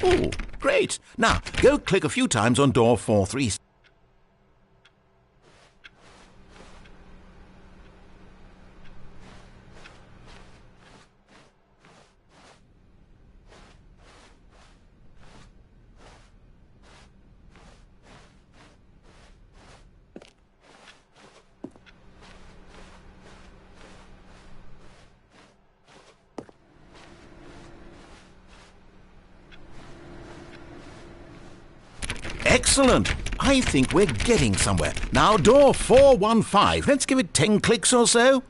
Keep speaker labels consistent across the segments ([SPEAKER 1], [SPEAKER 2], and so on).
[SPEAKER 1] Oh, great. Now, go click a few times on door 43. Excellent. I think we're getting somewhere. Now, door 415. Let's give it 10 clicks or so.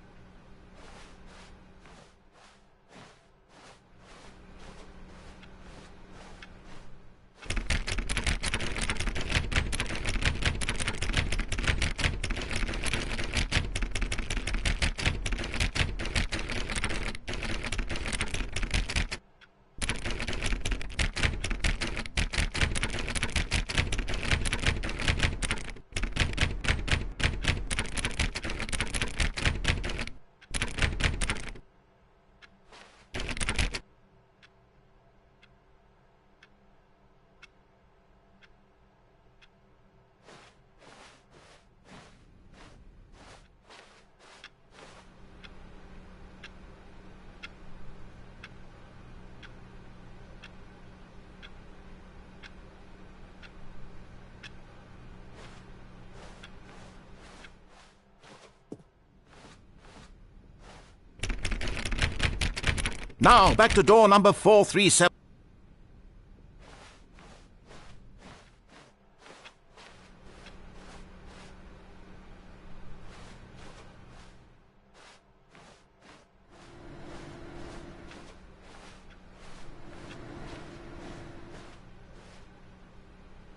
[SPEAKER 1] Now, back to door number 437.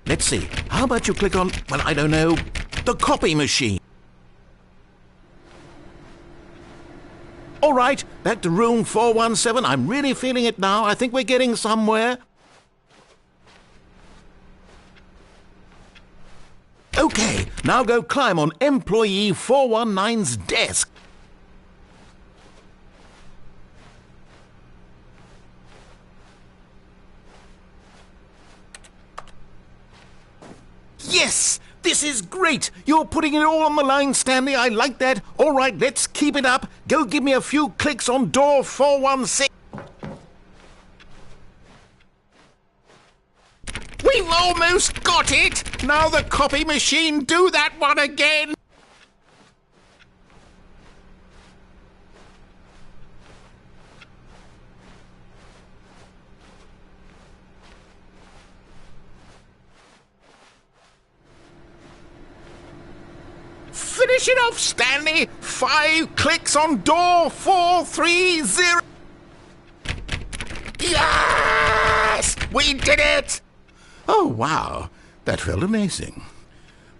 [SPEAKER 1] Let's see. How about you click on, well, I don't know, the copy machine? All right, back to room 417. I'm really feeling it now. I think we're getting somewhere. Okay, now go climb on employee 419's desk. Yes! This is great! You're putting it all on the line, Stanley. I like that. All right, let's keep it up. Go give me a few clicks on door 416. We've almost got it! Now the copy machine, do that one again! Finish it off, Stanley! 5 clicks on door 430! Yes! We did it! Oh, wow. That felt amazing.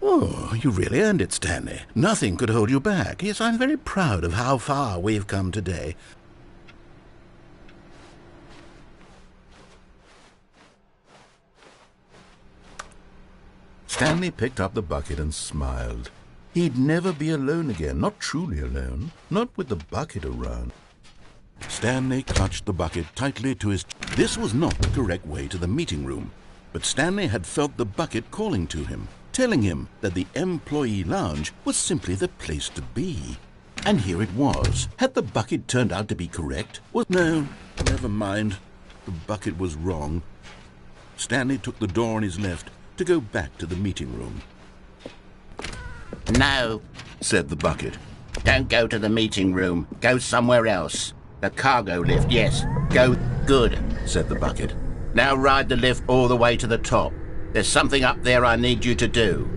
[SPEAKER 1] Oh, you really earned it, Stanley. Nothing could hold you back. Yes, I'm very proud of how far we've come today. Stanley picked up the bucket and smiled. He'd never be alone again, not truly alone, not with the bucket around. Stanley clutched the bucket tightly to his... This was not the correct way to the meeting room, but Stanley had felt the bucket calling to him, telling him that the employee lounge was simply the place to be. And here it was. Had the bucket turned out to be correct? No, never mind. The bucket was wrong. Stanley took the door on his left to go back to the meeting room.
[SPEAKER 2] No,
[SPEAKER 1] said the bucket.
[SPEAKER 2] Don't go to the meeting room. Go somewhere else. The cargo lift, yes. Go good,
[SPEAKER 1] said the bucket.
[SPEAKER 2] Now ride the lift all the way to the top. There's something up there I need you to do.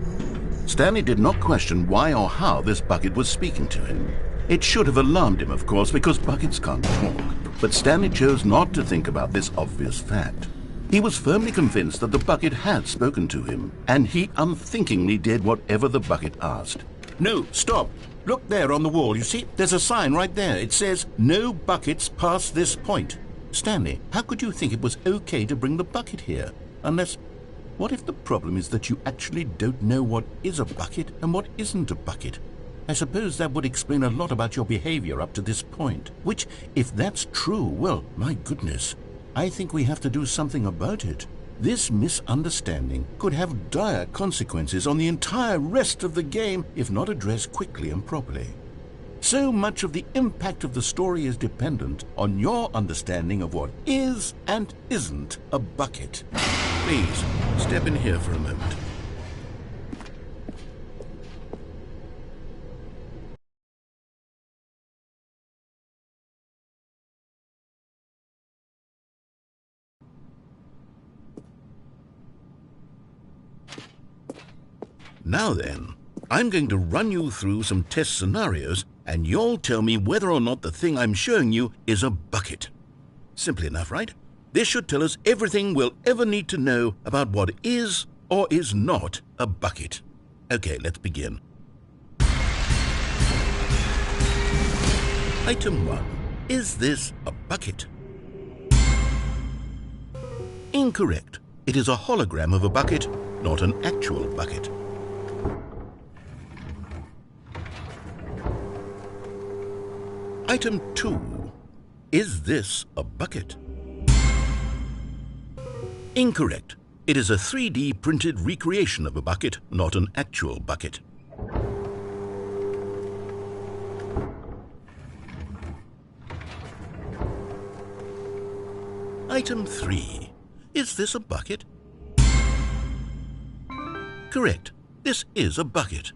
[SPEAKER 1] Stanley did not question why or how this bucket was speaking to him. It should have alarmed him, of course, because buckets can't talk. But Stanley chose not to think about this obvious fact. He was firmly convinced that the bucket had spoken to him, and he unthinkingly did whatever the bucket asked. No, stop. Look there on the wall, you see? There's a sign right there. It says, "No buckets past this point." Stanley, how could you think it was okay to bring the bucket here? Unless, what if the problem is that you actually don't know what is a bucket and what isn't a bucket? I suppose that would explain a lot about your behavior up to this point. Which, if that's true, well, my goodness, I think we have to do something about it. This misunderstanding could have dire consequences on the entire rest of the game if not addressed quickly and properly. So much of the impact of the story is dependent on your understanding of what is and isn't a bucket. Please, step in here for a moment. Now then, I'm going to run you through some test scenarios and you'll tell me whether or not the thing I'm showing you is a bucket. Simple enough, right? This should tell us everything we'll ever need to know about what is or is not a bucket. Okay, let's begin. Item 1. Is this a bucket? Incorrect. It is a hologram of a bucket, not an actual bucket. Item 2. Is this a bucket? Incorrect. It is a 3D printed recreation of a bucket, not an actual bucket. Item 3. Is this a bucket? Correct. This is a bucket.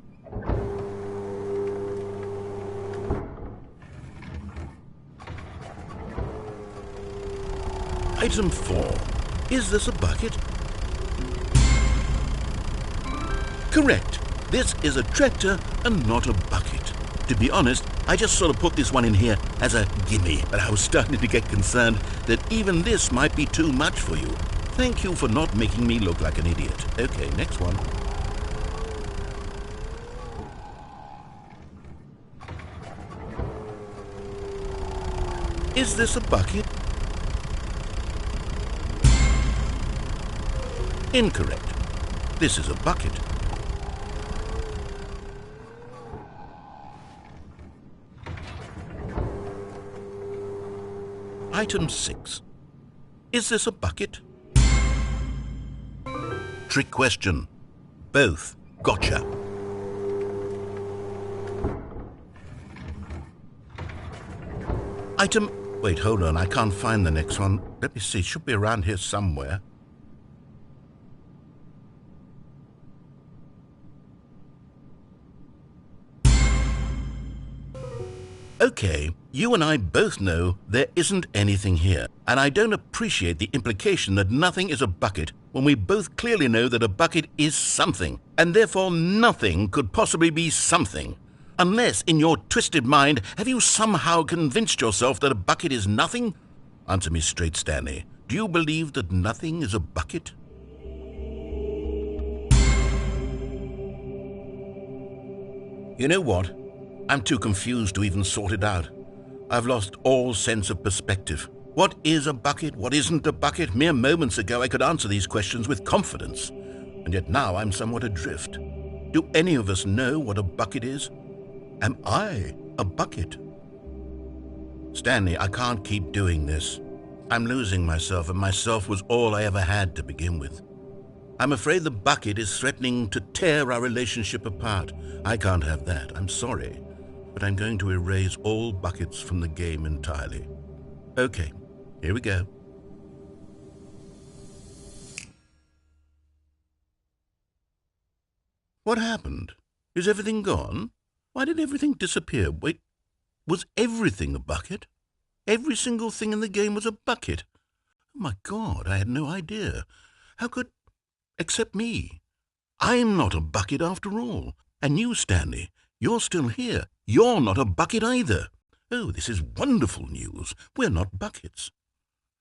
[SPEAKER 1] Item 4. Is this a bucket? Correct. This is a tractor and not a bucket. To be honest, I just sort of put this one in here as a gimme, but I was starting to get concerned that even this might be too much for you. Thank you for not making me look like an idiot. Okay, next one. Is this a bucket? Incorrect. This is a bucket. Item 6. Is this a bucket? Trick question. Both. Gotcha. Item... Wait, hold on. I can't find the next one. Let me see. It should be around here somewhere. Okay, you and I both know there isn't anything here, and I don't appreciate the implication that nothing is a bucket when we both clearly know that a bucket is something, and therefore nothing could possibly be something. Unless, in your twisted mind, have you somehow convinced yourself that a bucket is nothing? Answer me straight, Stanley. Do you believe that nothing is a bucket? You know what? I'm too confused to even sort it out. I've lost all sense of perspective. What is a bucket? What isn't a bucket? Mere moments ago I could answer these questions with confidence, and yet now I'm somewhat adrift. Do any of us know what a bucket is? Am I a bucket? Stanley, I can't keep doing this. I'm losing myself, and myself was all I ever had to begin with. I'm afraid the bucket is threatening to tear our relationship apart. I can't have that. I'm sorry. But I'm going to erase all buckets from the game entirely. Okay, here we go. What happened? Is everything gone? Why did everything disappear? Wait, was everything a bucket? Every single thing in the game was a bucket. Oh my God, I had no idea. How could... Except me. I'm not a bucket after all. And you, Stanley, you're still here. You're not a bucket either. Oh, this is wonderful news. We're not buckets.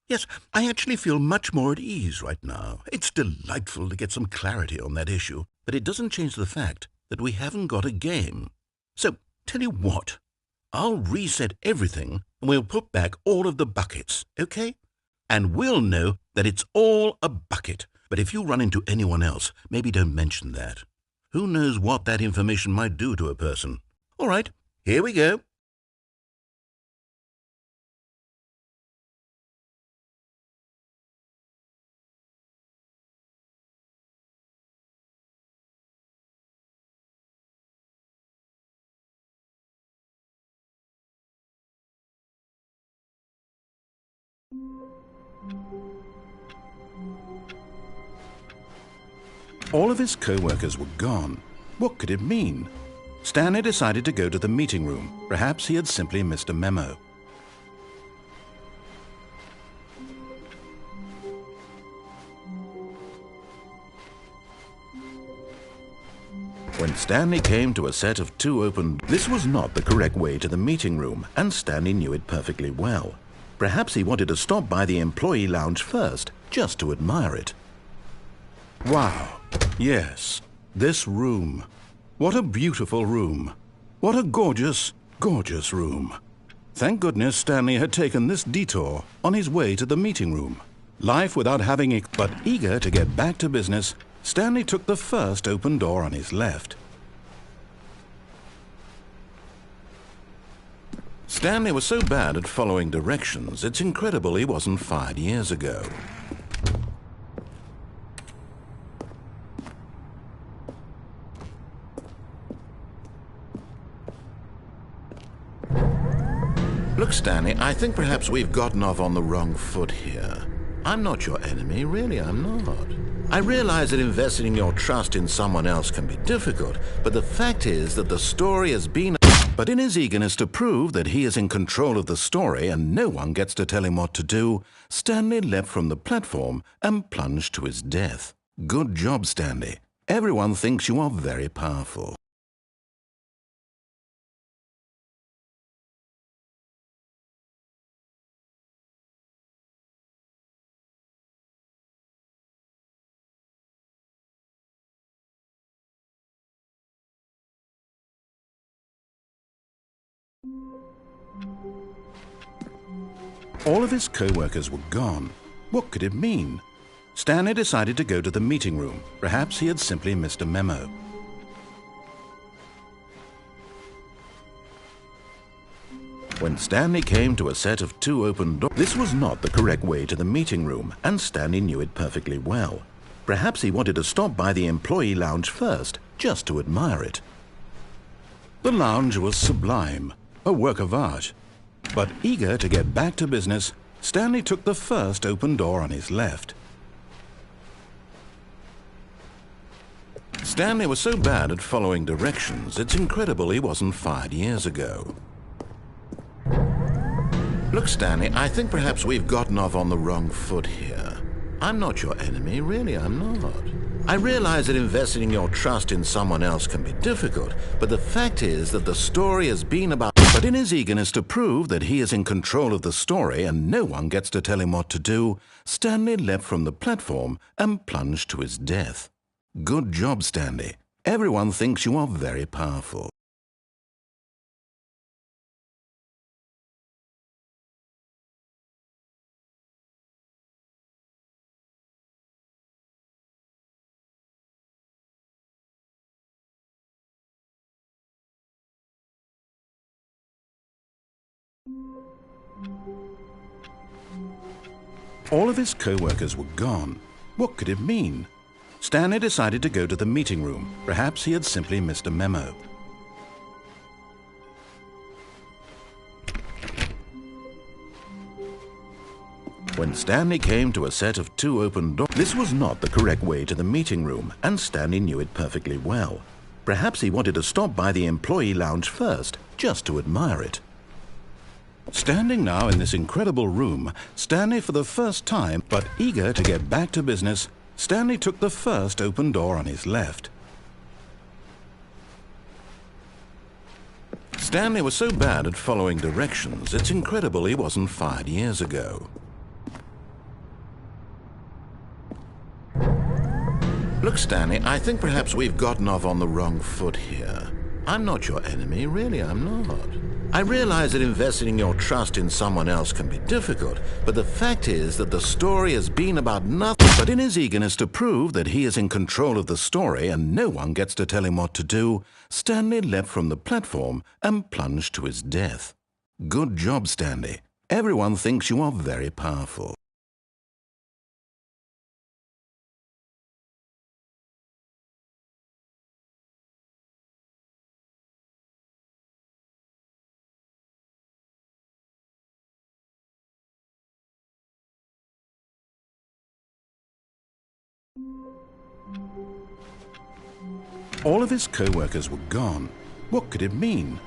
[SPEAKER 1] Yes, I actually feel much more at ease right now. It's delightful to get some clarity on that issue, but it doesn't change the fact that we haven't got a game. So, tell you what, I'll reset everything and we'll put back all of the buckets, okay? And we'll know that it's all a bucket. But if you run into anyone else, maybe don't mention that. Who knows what that information might do to a person? All right, here we go. All of his co-workers were gone. What could it mean? Stanley decided to go to the meeting room. Perhaps he had simply missed a memo. When Stanley came to a set of two open doors, this was not the correct way to the meeting room, and Stanley knew it perfectly well. Perhaps he wanted to stop by the employee lounge first, just to admire it. Wow, yes, this room. What a beautiful room. What a gorgeous, gorgeous room. Thank goodness Stanley had taken this detour on his way to the meeting room. Life without having it, but eager to get back to business, Stanley took the first open door on his left. Stanley was so bad at following directions, it's incredible he wasn't fired years ago. Look, Stanley, I think perhaps we've gotten off on the wrong foot here. I'm not your enemy, really, I'm not. I realize that investing your trust in someone else can be difficult, but the fact is that the story has been... But in his eagerness to prove that he is in control of the story and no one gets to tell him what to do, Stanley leapt from the platform and plunged to his death. Good job, Stanley. Everyone thinks you are very powerful. All of his co-workers were gone. What could it mean? Stanley decided to go to the meeting room. Perhaps he had simply missed a memo. When Stanley came to a set of two open doors, this was not the correct way to the meeting room, and Stanley knew it perfectly well. Perhaps he wanted to stop by the employee lounge first, just to admire it. The lounge was sublime, a work of art. But eager to get back to business, Stanley took the first open door on his left. Stanley was so bad at following directions, it's incredible he wasn't fired years ago. Look, Stanley, I think perhaps we've gotten off on the wrong foot here. I'm not your enemy, really, I'm not. I realize that investing your trust in someone else can be difficult, but the fact is that the story has been about... But in his eagerness to prove that he is in control of the story and no one gets to tell him what to do, Stanley leapt from the platform and plunged to his death. Good job, Stanley. Everyone thinks you are very powerful. All of his co-workers were gone. What could it mean? Stanley decided to go to the meeting room. Perhaps he had simply missed a memo. When Stanley came to a set of two open doors, this was not the correct way to the meeting room, and Stanley knew it perfectly well. Perhaps he wanted to stop by the employee lounge first, just to admire it. Standing now in this incredible room, Stanley for the first time, but eager to get back to business, Stanley took the first open door on his left. Stanley was so bad at following directions, it's incredible he wasn't fired years ago. Look, Stanley, I think perhaps we've gotten off on the wrong foot here. I'm not your enemy, really, I'm not. I realize that investing your trust in someone else can be difficult, but the fact is that the story has been about nothing. But in his eagerness to prove that he is in control of the story and no one gets to tell him what to do, Stanley leapt from the platform and plunged to his death. Good job, Stanley. Everyone thinks you are very powerful. All of his co-workers were gone. What could it mean?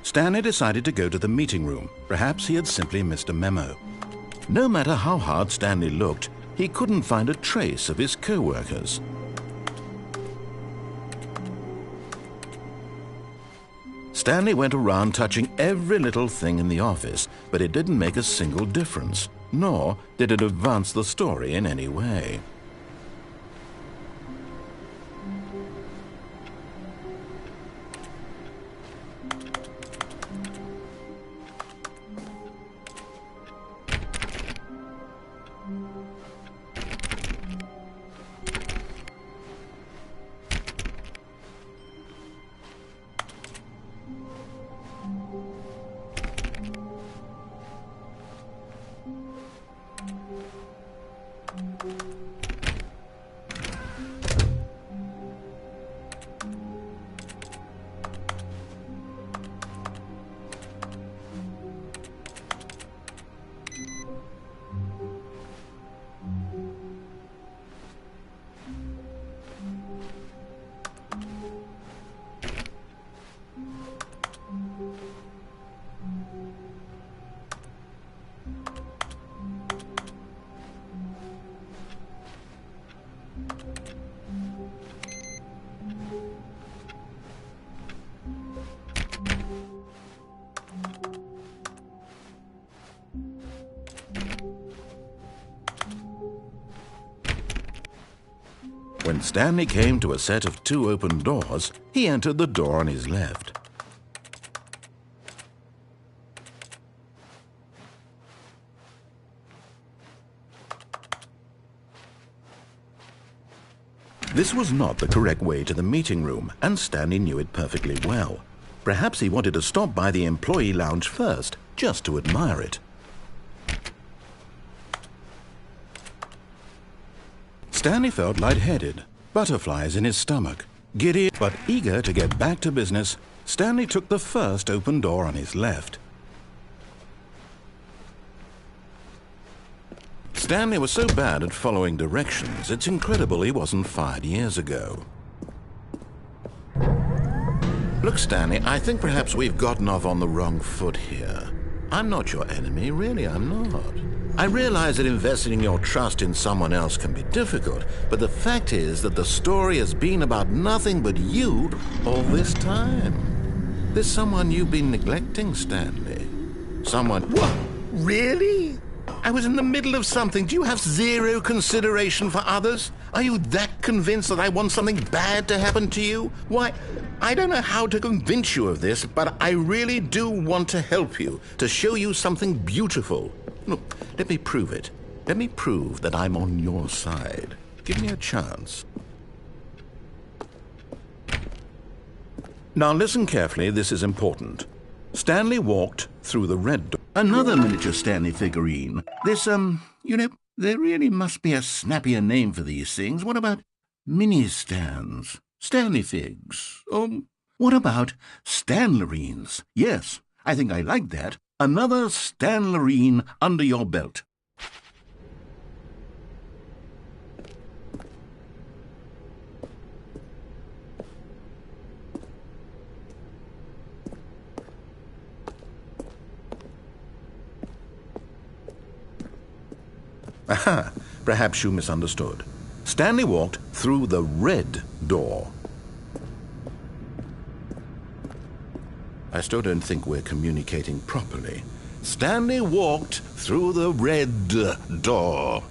[SPEAKER 1] Stanley decided to go to the meeting room. Perhaps he had simply missed a memo. No matter how hard Stanley looked, he couldn't find a trace of his co-workers. Stanley went around touching every little thing in the office, but it didn't make a single difference, nor did it advance the story in any way. When Stanley came to a set of 2 open doors, he entered the door on his left. This was not the correct way to the meeting room, and Stanley knew it perfectly well. Perhaps he wanted to stop by the employee lounge first, just to admire it. Stanley felt lightheaded, butterflies in his stomach. Giddy but eager to get back to business, Stanley took the first open door on his left. Stanley was so bad at following directions, it's incredible he wasn't fired years ago. Look, Stanley, I think perhaps we've gotten off on the wrong foot here. I'm not your enemy, really, I'm not. I realize that investing your trust in someone else can be difficult, but the fact is that the story has been about nothing but you all this time. There's someone you've been neglecting, Stanley. Someone... What? Really? I was in the middle of something. Do you have zero consideration for others? Are you that convinced that I want something bad to happen to you? Why, I don't know how to convince you of this, but I really do want to help you, to show you something beautiful. Look, let me prove it. Let me prove that I'm on your side. Give me a chance. Now listen carefully, this is important. Stanley walked through the red door. Another miniature Stanley figurine. This, there really must be a snappier name for these things. What about mini-stands? Stanley figs? What about Stanlerines? Yes, I think I like that. Another Stanlerine under your belt. Aha, perhaps you misunderstood. Stanley walked through the red door. I still don't think we're communicating properly. Stanley walked through the red door.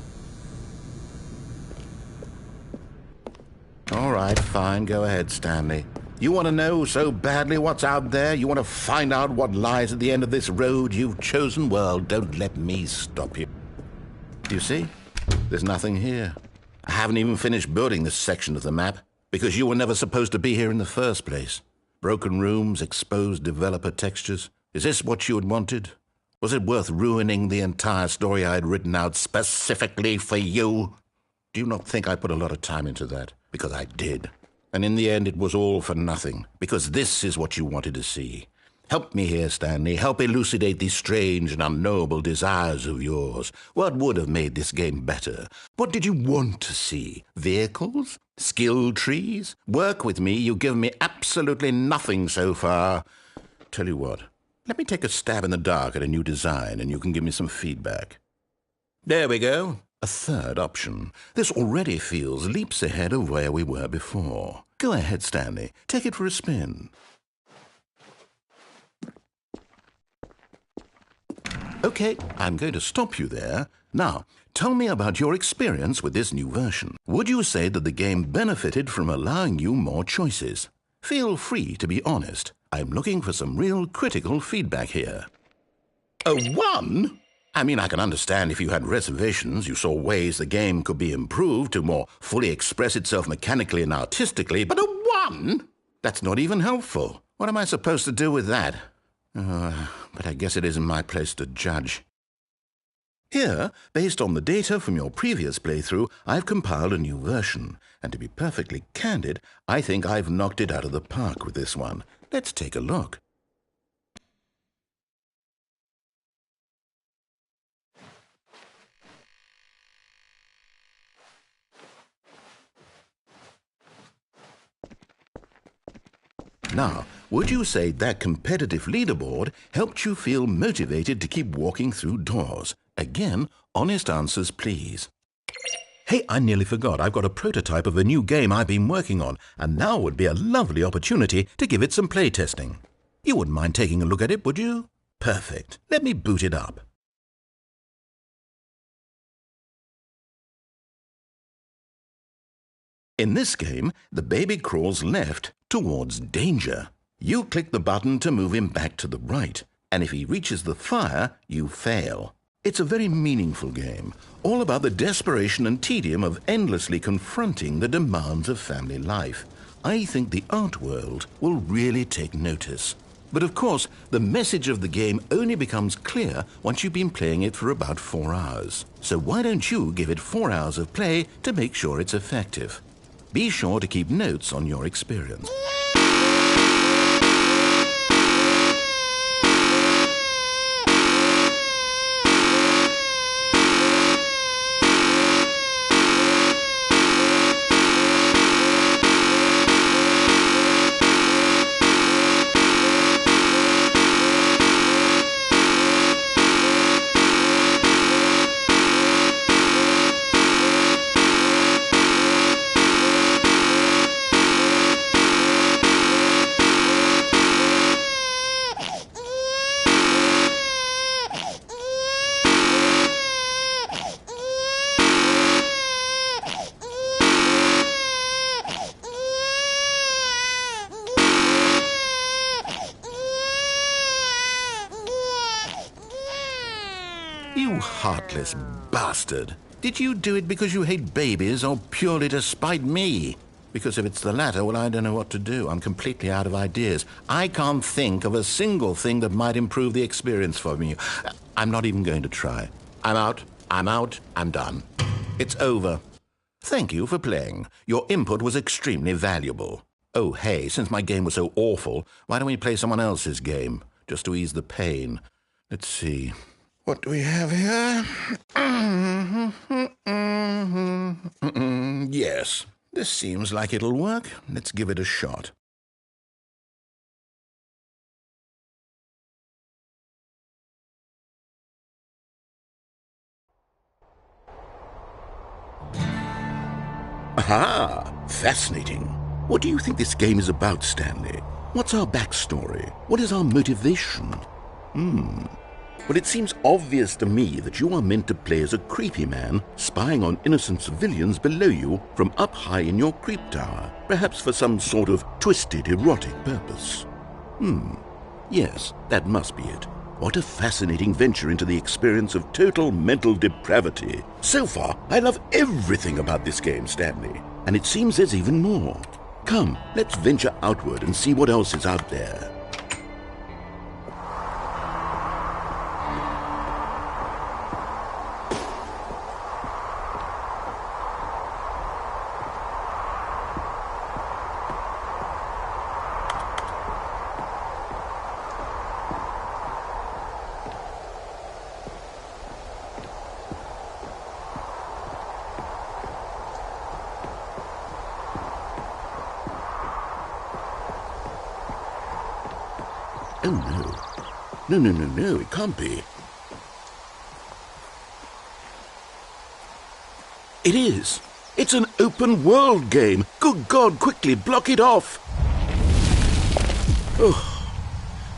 [SPEAKER 1] All right, fine, go ahead, Stanley. You want to know so badly what's out there? You want to find out what lies at the end of this road you've chosen? Well, don't let me stop you. You see? There's nothing here. I haven't even finished building this section of the map, because you were never supposed to be here in the first place. Broken rooms, exposed developer textures. Is this what you had wanted? Was it worth ruining the entire story I had written out specifically for you? Do you not think I put a lot of time into that? Because I did. And in the end, it was all for nothing, because this is what you wanted to see. Help me here, Stanley. Help elucidate these strange and unknowable desires of yours. What would have made this game better? What did you want to see? Vehicles? Skill trees? Work with me. You've given me absolutely nothing so far. Tell you what, let me take a stab in the dark at a new design and you can give me some feedback. There we go. A third option. This already feels leaps ahead of where we were before. Go ahead, Stanley. Take it for a spin. Okay, I'm going to stop you there. Now, tell me about your experience with this new version. Would you say that the game benefited from allowing you more choices? Feel free to be honest. I'm looking for some real critical feedback here. A 1? I mean, I can understand if you had reservations, you saw ways the game could be improved to more fully express itself mechanically and artistically, but a 1? That's not even helpful. What am I supposed to do with that? But I guess it isn't my place to judge. Here, based on the data from your previous playthrough, I've compiled a new version. And to be perfectly candid, I think I've knocked it out of the park with this one. Let's take a look. Now, would you say that competitive leaderboard helped you feel motivated to keep walking through doors? Again, honest answers, please. Hey, I nearly forgot. I've got a prototype of a new game I've been working on, and now would be a lovely opportunity to give it some playtesting. You wouldn't mind taking a look at it, would you? Perfect. Let me boot it up. In this game, the baby crawls left towards danger. You click the button to move him back to the right, and if he reaches the fire, you fail. It's a very meaningful game, all about the desperation and tedium of endlessly confronting the demands of family life. I think the art world will really take notice. But of course, the message of the game only becomes clear once you've been playing it for about 4 hours. So why don't you give it 4 hours of play to make sure it's effective? Be sure to keep notes on your experience. You heartless bastard. Did you do it because you hate babies or purely to spite me? Because if it's the latter, well, I don't know what to do. I'm completely out of ideas. I can't think of a single thing that might improve the experience for me. I'm not even going to try. I'm out, I'm done. It's over. Thank you for playing. Your input was extremely valuable. Oh, hey, since my game was so awful, why don't we play someone else's game, just to ease the pain? Let's see. What do we have here? Yes, this seems like it'll work. Let's give it a shot. Aha! Fascinating. What do you think this game is about, Stanley? What's our backstory? What is our motivation? Well, it seems obvious to me that you are meant to play as a creepy man spying on innocent civilians below you from up high in your creep tower, perhaps for some sort of twisted, erotic purpose. Yes, that must be it. What a fascinating venture into the experience of total mental depravity. So far, I love everything about this game, Stanley, and it seems there's even more. Come, let's venture outward and see what else is out there. Oh, no. No, it can't be. It is. It's an open world game. Good God, quickly, block it off. Oh,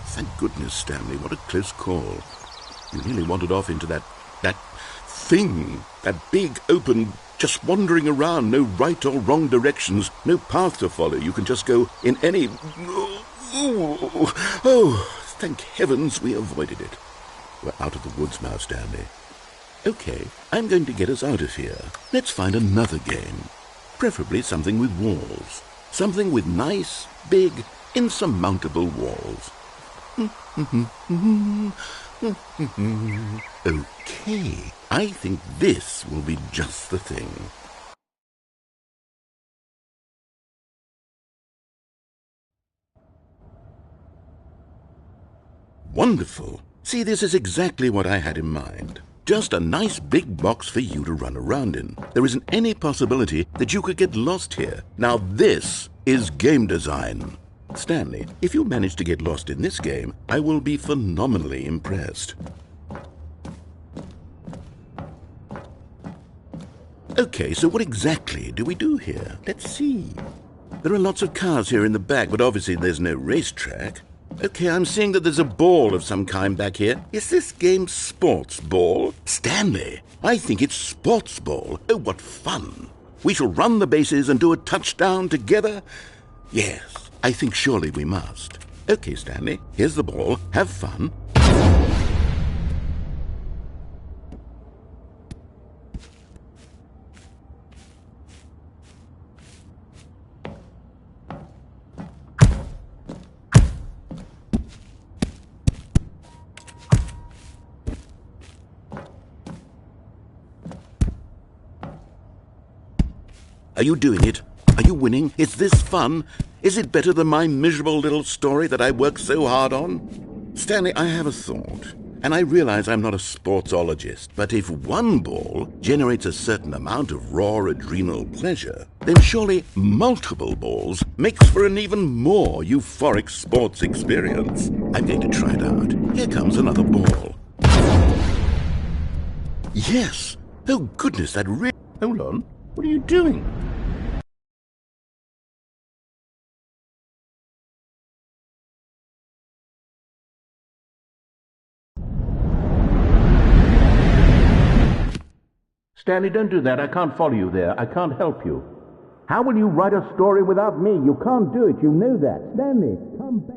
[SPEAKER 1] thank goodness, Stanley. What a close call. You nearly wandered off into that thing. That big, open, just wandering around. No right or wrong directions. No path to follow. You can just go in any... Oh, thank heavens we avoided it. We're out of the woods now, Stanley. Okay, I'm going to get us out of here. Let's find another game. Preferably something with walls. Something with nice, big, insurmountable walls. Okay, I think this will be just the thing. Wonderful. See, this is exactly what I had in mind. Just a nice big box for you to run around in. There isn't any possibility that you could get lost here. Now this is game design. Stanley, if you manage to get lost in this game, I will be phenomenally impressed. Okay, so what exactly do we do here? Let's see. There are lots of cars here in the back, but obviously there's no racetrack. Okay, I'm seeing that there's a ball of some kind back here. Is this game sports ball? Stanley, I think it's sports ball. Oh, what fun. We shall run the bases and do a touchdown together? Yes, I think surely we must. Okay, Stanley, here's the ball. Have fun. Are you doing it? Are you winning? Is this fun? Is it better than my miserable little story that I worked so hard on? Stanley, I have a thought, and I realize I'm not a sportsologist, but if one ball generates a certain amount of raw adrenal pleasure, then surely multiple balls makes for an even more euphoric sports experience. I'm going to try it out. Here comes another ball. Yes! Oh goodness, that really... Hold on. What are you doing?
[SPEAKER 3] Stanley, don't do that. I can't follow you there. I can't help you. How will you write a story without me? You can't do it. You know that. Stanley, come back.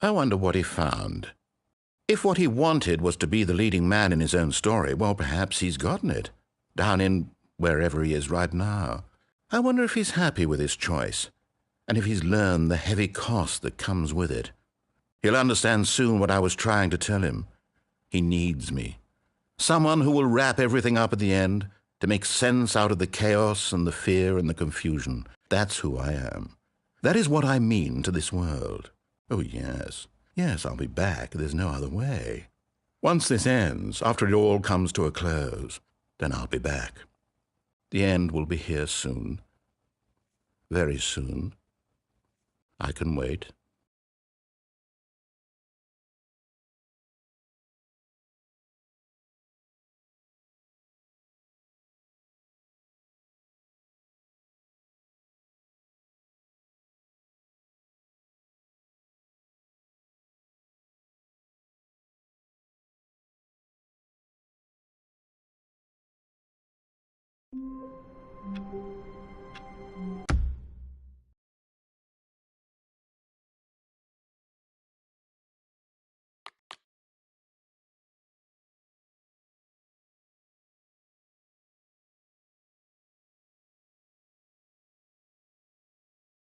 [SPEAKER 1] I wonder what he found. If what he wanted was to be the leading man in his own story, well, perhaps he's gotten it, down in wherever he is right now. I wonder if he's happy with his choice, and if he's learned the heavy cost that comes with it. He'll understand soon what I was trying to tell him. He needs me. Someone who will wrap everything up at the end, to make sense out of the chaos and the fear and the confusion. That's who I am. That is what I mean to this world. Oh, yes. Yes, I'll be back. There's no other way. Once this ends, after it all comes to a close, then I'll be back. The end will be here soon. Very soon. I can wait.